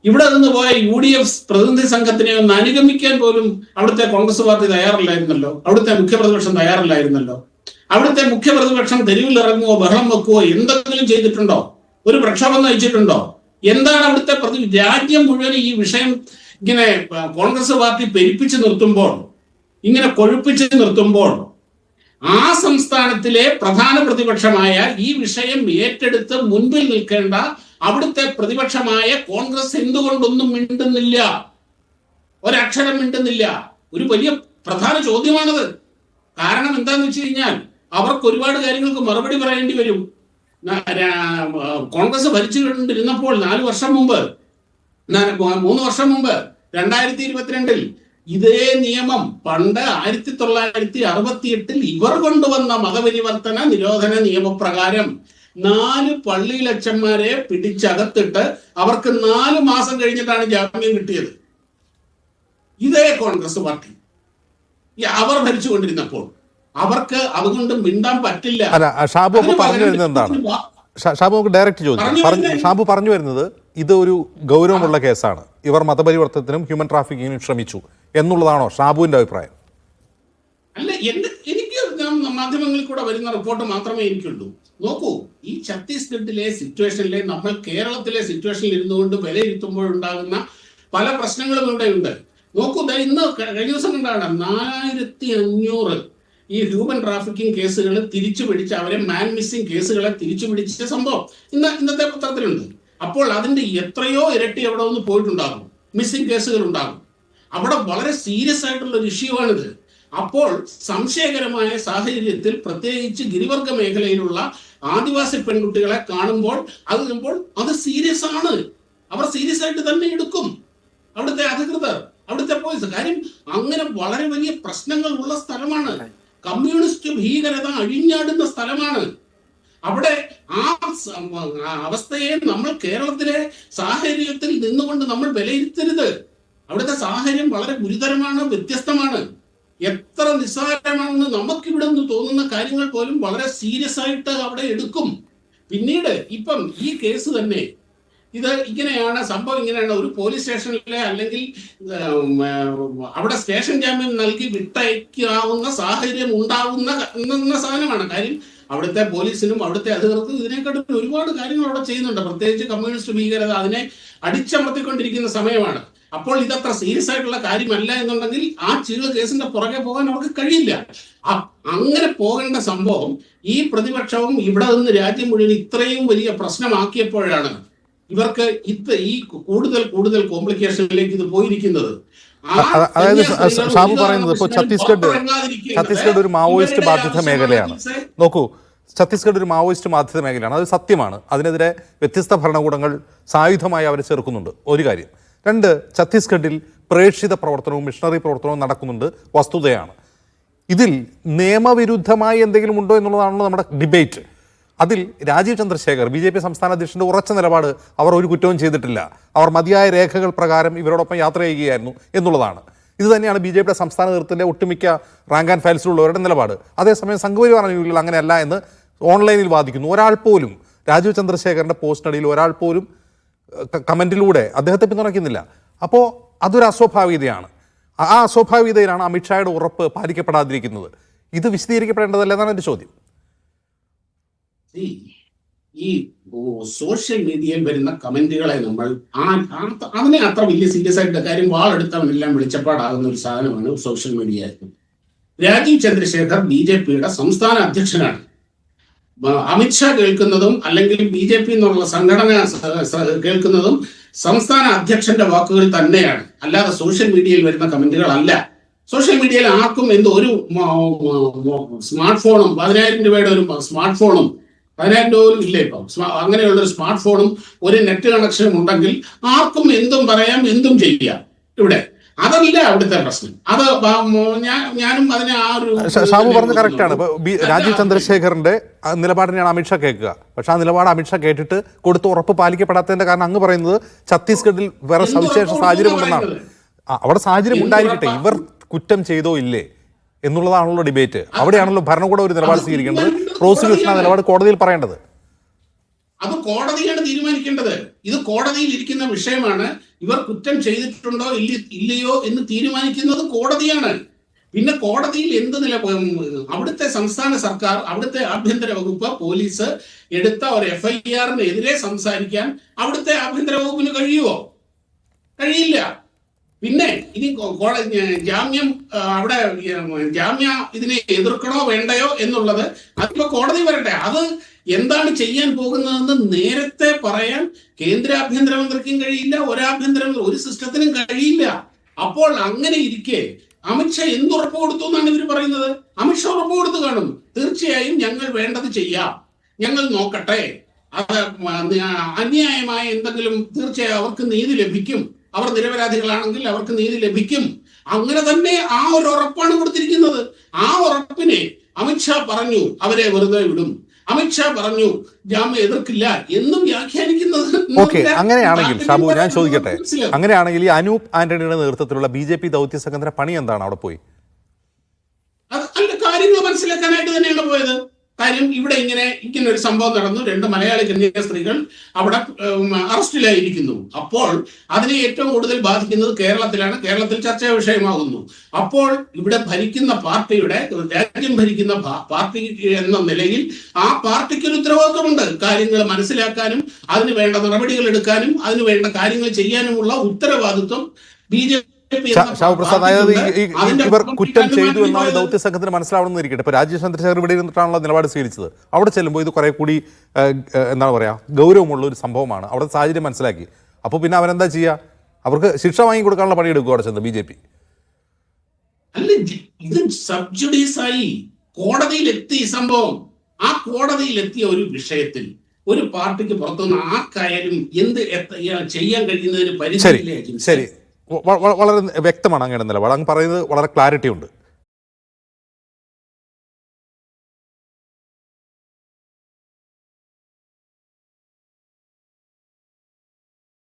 ഇവിടെ നിന്ന് പോയ UDF പ്രതിനിധി സംഘത്തിനെ ഒന്ന് അനുഗമിക്കാൻ പോലും അവിടുത്തെ കോൺഗ്രസ് പാർട്ടി തയ്യാറില്ലായിരുന്നല്ലോ. അവിടുത്തെ മുഖ്യപ്രതിപക്ഷം തയ്യാറില്ലായിരുന്നല്ലോ. അവിടുത്തെ മുഖ്യപ്രതിപക്ഷം തെരുവിൽ ഇറങ്ങുവോ ബഹളം വെക്കുവോ എന്തെങ്കിലും ചെയ്തിട്ടുണ്ടോ? ഒരു പ്രക്ഷോഭം നയിച്ചിട്ടുണ്ടോ? എന്താണ് അവിടുത്തെ രാജ്യം മുഴുവൻ ഈ വിഷയം ഇങ്ങനെ കോൺഗ്രസ് പാർട്ടി പെരുപ്പിച്ച് നിർത്തുമ്പോൾ, ഇങ്ങനെ കൊഴുപ്പിച്ച് നിർത്തുമ്പോൾ, ആ സംസ്ഥാനത്തിലെ പ്രധാന പ്രതിപക്ഷമായ ഈ വിഷയം ഏറ്റെടുത്ത് മുൻപിൽ നിൽക്കേണ്ട അവിടുത്തെ പ്രതിപക്ഷമായ കോൺഗ്രസ് എന്തുകൊണ്ടൊന്നും മിണ്ടുന്നില്ല? ഒരക്ഷരം മിണ്ടുന്നില്ല. ഒരു വലിയ പ്രധാന ചോദ്യമാണത്. കാരണം എന്താന്ന് വെച്ച് കഴിഞ്ഞാൽ അവർക്ക് ഒരുപാട് കാര്യങ്ങൾക്ക് മറുപടി പറയേണ്ടി വരും. കോൺഗ്രസ് ഭരിച്ചുകൊണ്ടിരുന്നപ്പോൾ 3 വർഷം മുമ്പ് 2022 ഇതേ നിയമം പണ്ട് 1968 ഇവർ കൊണ്ടുവന്ന മതപരിവർത്തന നിരോധന നിയമപ്രകാരം 4 പള്ളിയിലച്ചന്മാരെ പിടിച്ചകത്തിട്ട് അവർക്ക് 4 മാസം കഴിഞ്ഞിട്ടാണ് ജാമ്യം കിട്ടിയത്. ഇതേ കോൺഗ്രസ് പാർട്ടി അവർ ഭരിച്ചുകൊണ്ടിരുന്നപ്പോൾ അവർക്ക് അതുകൊണ്ട് മിണ്ടാൻ പറ്റില്ല. ഷാബു പറഞ്ഞു വരുന്നത് എന്താണ്? ഷാബു നമുക്ക് ഡയറക്റ്റ് ചോദിക്കാം. ഷാബു പറഞ്ഞു വരുന്നത് ഇത് ഒരു ഗൗരവമുള്ള കേസാണ്, ഇവർ മതപരിവർത്തനത്തിനും ഹ്യൂമൻ ട്രാഫിക്കിങ്ങിനും ശ്രമിച്ചു എന്നുള്ളതാണോ ഷാബുവിന്റെ അഭിപ്രായം? അല്ല, എനിക്ക് മാധ്യമങ്ങളിൽ കൂടെ വരുന്ന റിപ്പോർട്ട് മാത്രമേ എനിക്കുള്ളൂ. നോക്കൂ, ഈ ഛത്തീസ്ഗഡിലെ സിറ്റുവേഷനിലെ നമ്മൾ കേരളത്തിലെ സിറ്റുവേഷനിൽ ഇരുന്നുകൊണ്ട് വിലയിരുത്തുമ്പോഴുണ്ടാകുന്ന പല പ്രശ്നങ്ങളും ഇവിടെയുണ്ട്. നോക്കൂ, ഇന്ന് കഴിഞ്ഞ ദിവസം കണ്ടാണ് 4500 ഈ ഹ്യൂമൻ ട്രാഫിക്കിംഗ് കേസുകൾ തിരിച്ചു പിടിച്ച്, അവരെ മാൻ മിസ്സിംഗ് കേസുകളെ തിരിച്ചു പിടിച്ച സംഭവം ഇന്നത്തെ പത്രത്തിലുണ്ട്. അപ്പോൾ അതിന്റെ എത്രയോ ഇരട്ടി അവിടെ ഒന്ന് പോയിട്ടുണ്ടാകും, മിസ്സിംഗ് കേസുകൾ ഉണ്ടാകും. അവിടെ വളരെ സീരിയസ് ആയിട്ടുള്ള ഒരു ഇഷ്യൂ ആണിത്. അപ്പോൾ സംശയകരമായ സാഹചര്യത്തിൽ പ്രത്യേകിച്ച് ഗിരിവർഗ മേഖലയിലുള്ള ആദിവാസി പെൺകുട്ടികളെ കാണുമ്പോൾ അത് സീരിയസ് ആണ്. അവർ സീരിയസ് ആയിട്ട് തന്നെ എടുക്കും, അവിടുത്തെ അധികൃതർ, അവിടുത്തെ പോലീസ്. കാര്യം അങ്ങനെ വളരെ വലിയ പ്രശ്നങ്ങൾ ഉള്ള സ്ഥലമാണ്. കമ്മ്യൂണിസ്റ്റ് ഭീകരത അഴിഞ്ഞാടുന്ന സ്ഥലമാണ്. അവിടെ ആ അവസ്ഥയെ നമ്മൾ കേരളത്തിലെ സാഹചര്യത്തിൽ നിന്നുകൊണ്ട് നമ്മൾ വിലയിരുത്തരുത്. അവിടുത്തെ സാഹചര്യം വളരെ ഗുരുതരമാണ്, വ്യത്യസ്തമാണ്. എത്ര നിസ്സാരമാണെന്ന് നമുക്കിവിടെ നിന്ന് തോന്നുന്ന കാര്യങ്ങൾ പോലും വളരെ സീരിയസ് ആയിട്ട് അവിടെ എടുക്കും. പിന്നീട് ഇപ്പം ഈ കേസ് തന്നെ ഇത് ഇങ്ങനെയാണ്, സംഭവം ഇങ്ങനെയാണ്. ഒരു പോലീസ് സ്റ്റേഷനിലെ അല്ലെങ്കിൽ അവിടെ സ്റ്റേഷൻ ജാമ്യം നൽകി വിട്ടയക്കാവുന്ന സാഹചര്യം ഉണ്ടാവുന്ന സാധനമാണ്. കാര്യം അവിടുത്തെ പോലീസിനും അവിടുത്തെ അധികൃതർക്കും ഇതിനെക്കാട്ടും ഒരുപാട് കാര്യങ്ങൾ അവിടെ ചെയ്യുന്നുണ്ട്. പ്രത്യേകിച്ച് കമ്മ്യൂണിസ്റ്റ് ഭീകരത അതിനെ അടിച്ചമർത്തിക്കൊണ്ടിരിക്കുന്ന സമയമാണ്. അപ്പോൾ ഇതത്ര സീരിയസ് ആയിട്ടുള്ള കാര്യമല്ല എന്നുണ്ടെങ്കിൽ ആ കേസിന്റെ പുറകെ പോകാൻ അവർക്ക് കഴിയില്ല. അങ്ങനെ പോകേണ്ട സംഭവം ഈ പ്രതിപക്ഷവും ഇവിടെ നിന്ന് രാജ്യം മുഴുവൻ ഇത്രയും വലിയ പ്രശ്നമാക്കിയപ്പോഴാണ് ഇവർക്ക് ഈ കൂടുതൽ കോംപ്ലിക്കേഷനിലേക്ക് ഇത് പോയിരിക്കുന്നത്. അതായത് ഷാബു പറയുന്നത് ഇപ്പോൾ ഛത്തീസ്ഗഡ് ഒരു മാവോയിസ്റ്റ് ബാധിത മേഖലയാണ്. നോക്കൂ, ഛത്തീസ്ഗഡ് ഒരു മാവോയിസ്റ്റ് ബാധിത മേഖലയാണ്, അത് സത്യമാണ്. അതിനെതിരെ വ്യത്യസ്ത ഭരണകൂടങ്ങൾ സായുധമായി അവരെ ചേർക്കുന്നുണ്ട്, ഒരു കാര്യം. 2, ഛത്തീസ്ഗഡിൽ പ്രേക്ഷിത പ്രവർത്തനവും മിഷണറി പ്രവർത്തനവും നടക്കുന്നുണ്ട്, വസ്തുതയാണ്. ഇതിൽ നിയമവിരുദ്ധമായി എന്തെങ്കിലും ഉണ്ടോ എന്നുള്ളതാണല്ലോ നമ്മുടെ ഡിബേറ്റ്. അതിൽ രാജീവ് ചന്ദ്രശേഖർ BJP സംസ്ഥാന അധ്യക്ഷൻ്റെ ഉറച്ച നിലപാട്, അവർ ഒരു കുറ്റവും ചെയ്തിട്ടില്ല, അവർ മതിയായ രേഖകൾ പ്രകാരം ഇവരോടൊപ്പം യാത്ര ചെയ്യുകയായിരുന്നു എന്നുള്ളതാണ്. ഇത് തന്നെയാണ് BJPയുടെ സംസ്ഥാന നേതൃത്വത്തിൻ്റെ ഒട്ടുമിക്ക റാങ്ക് ആൻഡ് ഫയൽസിലുള്ളവരുടെ നിലപാട്. അതേസമയം സംഘപരിവാർ അനുകൂലികൾ അങ്ങനെയല്ല എന്ന് ഓൺലൈനിൽ വാദിക്കുന്നു. ഒരാൾ പോലും രാജീവ് ചന്ദ്രശേഖറിൻ്റെ പോസ്റ്റിനടിയിൽ ഒരാൾ പോലും കമൻറ്റിലൂടെ അദ്ദേഹത്തെ പിന്തുണയ്ക്കുന്നില്ല. അപ്പോൾ അതൊരു അസ്വാഭാവികതയാണ്. ആ അസ്വാഭാവികതയിലാണ് അമിത്ഷായുടെ ഉറപ്പ് പാലിക്കപ്പെടാതിരിക്കുന്നത്. ഇത് വിശദീകരിക്കപ്പെടേണ്ടതല്ല എന്നാണ് എൻ്റെ ചോദ്യം. ഈ സോഷ്യൽ മീഡിയയിൽ വരുന്ന കമന്റുകളെ നമ്മൾ അതിനെ അത്ര വലിയ സീരിയസ് ആയിട്ട് കാര്യം വാളെടുത്തവനെല്ലാം വെളിച്ചപ്പാടാകുന്ന ഒരു സാധനമാണ് സോഷ്യൽ മീഡിയ. രാജീവ് ചന്ദ്രശേഖർ BJPയുടെ സംസ്ഥാന അധ്യക്ഷനാണ്. അമിത്ഷാ കേൾക്കുന്നതും അല്ലെങ്കിൽ BJP എന്നുള്ള സംഘടന കേൾക്കുന്നതും സംസ്ഥാന അധ്യക്ഷന്റെ വാക്കുകൾ തന്നെയാണ്, അല്ലാതെ സോഷ്യൽ മീഡിയയിൽ വരുന്ന കമന്റുകൾ അല്ല. സോഷ്യൽ മീഡിയയിൽ ആർക്കും ഒരു സ്മാർട്ട് ഫോണും 10,000 രൂപയുടെ ഒരു സ്മാർട്ട് ഫോണും 10,000 രൂപ ഇല്ല ഇപ്പം, അങ്ങനെയുള്ള ഒരു സ്മാർട്ട് ഫോണും ഒരു നെറ്റ് കണക്ഷനും ഉണ്ടെങ്കിൽ ആർക്കും എന്തും പറയാം, എന്തും ചെയ്യാം. ഇവിടെ അതല്ല അവിടുത്തെ പ്രശ്നം. അത് ഞാനും അതിനെ ഷാബു പറഞ്ഞത് കറക്റ്റാണ്. രാജീവ് ചന്ദ്രശേഖറിന്റെ നിലപാടിനെയാണ് അമിത്ഷാ കേൾക്കുക. പക്ഷെ ആ നിലപാട് അമിത്ഷാ കേട്ടിട്ട് കൊടുത്ത ഉറപ്പ് പാലിക്കപ്പെടാത്തതിന്റെ കാരണം അങ്ങ് പറയുന്നത് ഛത്തീസ്ഗഡിൽ വേറെ സവിശേഷ സാഹചര്യം ഉണ്ടെന്നാണ്. അവിടെ സാഹചര്യം ഉണ്ടായിരിക്കട്ടെ, ഇവർ കുറ്റം ചെയ്തോ ഇല്ലേ എന്നുള്ളതാണല്ലോ ഡിബേറ്റ്. അവിടെയാണല്ലോ ഭരണകൂടം ഒരു നിലപാട് സ്വീകരിക്കേണ്ടത്, പ്രോസിക്യൂഷൻ ആ നിലപാട് കോടതിയിൽ പറയേണ്ടത്. അത് കോടതിയാണ് തീരുമാനിക്കേണ്ടത്. ഇത് കോടതിയിൽ ഇരിക്കുന്ന വിഷയമാണ്. ഇവർ കുറ്റം ചെയ്തിട്ടുണ്ടോ ഇല്ലയോ എന്ന് തീരുമാനിക്കുന്നത് കോടതിയാണ്. പിന്നെ കോടതിയിൽ എന്ത് അവിടുത്തെ സംസ്ഥാന സർക്കാർ, അവിടുത്തെ ആഭ്യന്തര വകുപ്പ്, പോലീസ് എടുത്ത ഒരു FIR-നെതിരെ സംസാരിക്കാൻ അവിടുത്തെ ആഭ്യന്തര വകുപ്പിന് കഴിയുമോ? കഴിയില്ല. പിന്നെ ഇനി ജാമ്യം അവിടെ ജാമ്യ ഇതിനെ എതിർക്കണോ വേണ്ടയോ എന്നുള്ളത് അതിപ്പോ കോടതി വരട്ടെ. അത് എന്താണ് ചെയ്യാൻ പോകുന്നതെന്ന് നേരത്തെ പറയാൻ കേന്ദ്ര ആഭ്യന്തരമന്ത്രിക്കും കഴിയില്ല, ഒരു സിസ്റ്റത്തിനും കഴിയില്ല. അപ്പോൾ അങ്ങനെ ഇരിക്കെ അമിത്ഷാ എന്തുറപ്പ് കൊടുത്തു എന്നാണ് ഇവർ പറയുന്നത്? അമിത്ഷാ ഉറപ്പ് കൊടുത്തു കാണും. തീർച്ചയായും ഞങ്ങൾ വേണ്ടത് ചെയ്യാം, ഞങ്ങൾ നോക്കട്ടെ, അത് അന്യായമായ എന്തെങ്കിലും തീർച്ചയായും അവർക്ക് നീതി ലഭിക്കും, അവർ നിരപരാധികളാണെങ്കിൽ അവർക്ക് നീതി ലഭിക്കും. അങ്ങനെ തന്നെ ആ ഒരു ഉറപ്പാണ് കൊടുത്തിരിക്കുന്നത്. ആ ഉറപ്പിനെ അമിത്ഷാ പറഞ്ഞു അവരെ വെറുതെ വിടും, അമിത്ഷാ പറഞ്ഞു ജാമ്യം എതിർക്കില്ല എന്നും വ്യാഖ്യാനിക്കുന്നത്. ഓക്കെ, അങ്ങനെയാണെങ്കിൽ ഷാബു ഞാൻ ചോദിക്കട്ടെ, അങ്ങനെയാണെങ്കിൽ ഈ അനൂപ് ആന്റണിയുടെ നേതൃത്വത്തിലുള്ള BJP ദൗത്യ സംഘത്തിന്റെ പണി എന്താണ് അവിടെ പോയി? അല്ല, കാര്യങ്ങൾ മനസ്സിലാക്കാനായിട്ട് തന്നെയാണ് പോയത്. കാര്യം ഇവിടെ ഇങ്ങനെ ഒരു സംഭവം നടന്നു, 2 മലയാളി കന്യാ സ്ത്രീകൾ അവിടെ അറസ്റ്റിലായിരിക്കുന്നു. അപ്പോൾ അതിനെ ഏറ്റവും കൂടുതൽ ബാധിക്കുന്നത് കേരളത്തിലാണ്, കേരളത്തിൽ ചർച്ചാ വിഷയമാകുന്നു. അപ്പോൾ ഇവിടെ ഭരിക്കുന്ന പാർട്ടിയുടെ, രാജ്യം ഭരിക്കുന്ന പാർട്ടി എന്ന നിലയിൽ ആ പാർട്ടിക്ക് ഒരു ഉത്തരവാദിത്വമുണ്ട്. കാര്യങ്ങൾ മനസ്സിലാക്കാനും അതിന് വേണ്ട നടപടികൾ എടുക്കാനും അതിന് വേണ്ട കാര്യങ്ങൾ ചെയ്യാനുമുള്ള ഉത്തരവാദിത്വം BJP. ഷാബു പ്രസാദ്, അതായത് ഇവർ കുറ്റം ചെയ്തു എന്നാണ് ദൗത്യ സംഘത്തിന് മനസ്സിലാവണമെന്നിരിക്കട്ടെ. ഇപ്പൊ രാജീവ് ചന്ദ്രശേഖർ ഇവിടെ ഇരുന്നിട്ടാണല്ലോ നിലപാട് സ്വീകരിച്ചത്. അവിടെ ചെല്ലുമ്പോൾ ഇത് കുറെ കൂടി എന്താണ് പറയാ, ഗൗരവമുള്ള ഒരു സംഭവമാണ്. അവിടെ സാഹചര്യം മനസ്സിലാക്കി. അപ്പോൾ പിന്നെ അവരെന്താ ചെയ്യുക? അവർക്ക് ശിക്ഷ വാങ്ങി കൊടുക്കാനുള്ള പണിയെടുക്കും അവിടെ ചെന്ന് BJP. അല്ല, ഇത് സബ് ജുഡീസായി കോടതിയിലെത്തി ഈ സംഭവം. ആ കോടതിയിലെത്തിയ ഒരു വിഷയത്തിൽ ഒരു പാർട്ടിക്ക് പുറത്തുനിന്ന് ആർക്കായാലും എന്ത് ചെയ്യാൻ കഴിയുന്നതിന് പരിധിയില്ലേ? ശരി, വളരെ വ്യക്തമാണ് അങ്ങയുടെ നിലപാട്. അങ്ങ് പറയുന്നത് വളരെ ക്ലാരിറ്റി ഉണ്ട്.